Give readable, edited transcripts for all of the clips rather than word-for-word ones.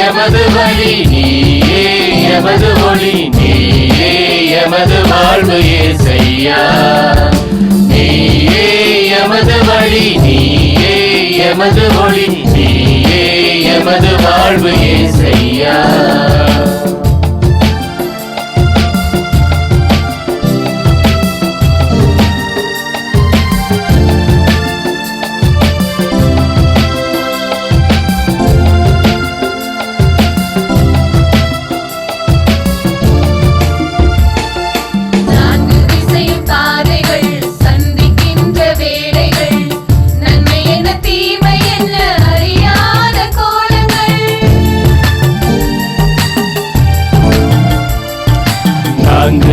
எமது வழி நீயே, எமது ஒளி நீயே, எமது வாழ்வு இயேசையா. நீயே எமது வழி நீயே, எமது ஒளி நீயே, எமது வாழ்வு இயேசையா.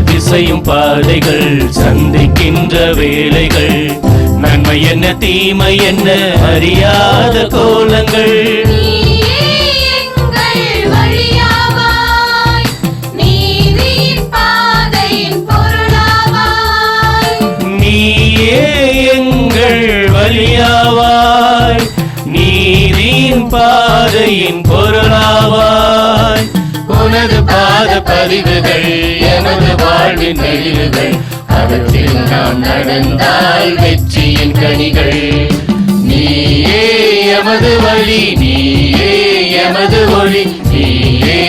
திசையும் பாதைகள் சந்திக்கின்ற வேளைகள், நன்மை என்ன தீமை என்ன அறியாத கோலங்கள். நீயே எங்கள் வழியாவாய், நீதியின் பாதையின் பொருளாவாய். உனது பாத பதிவுகள் எமது வாழ்வின் நெறிவுகள், அவற்றில் நாம் நடந்தால் வெற்றியின் கனிகள். நீயே எமது வழி நீயே, எமது ஒளி நீயே,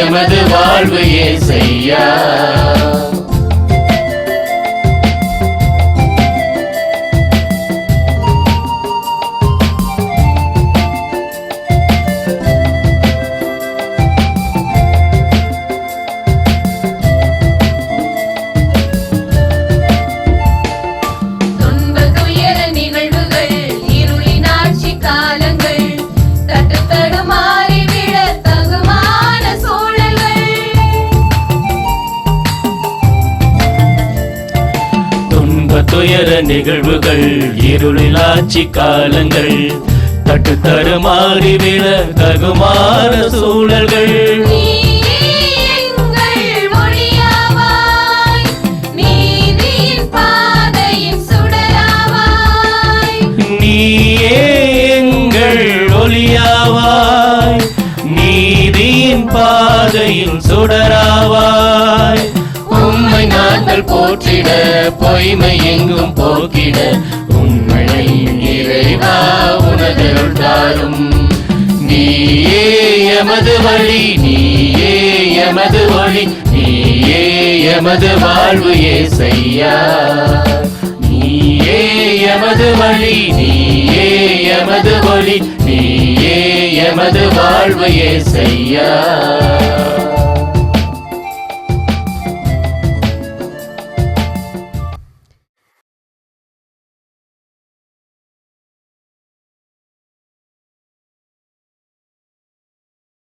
எமது வாழ்வு இயேசையா. துயர நிகழ்வுகள் இருளில் ஆட்சி காலங்கள், தட்டு தருமாறி விழ தகுமான சூழல்கள். நீயே எங்கள் ஒளியாவாய், நீதியின் பாதையின் சுடராவாய். உம்மை நாங்கள் போற்றிட பொய்மை எங்கும் போக்கிட, உண்மையை இறைவா உனதருள் தாரும். நீயே எமது வழி நீயே, எமது ஒளி நீயே, எமது வாழ்வு இயேசையா. நீயே எமது வழி நீயே, எமது ஒளி நீயே, எமது வாழ்வு இயேசையா.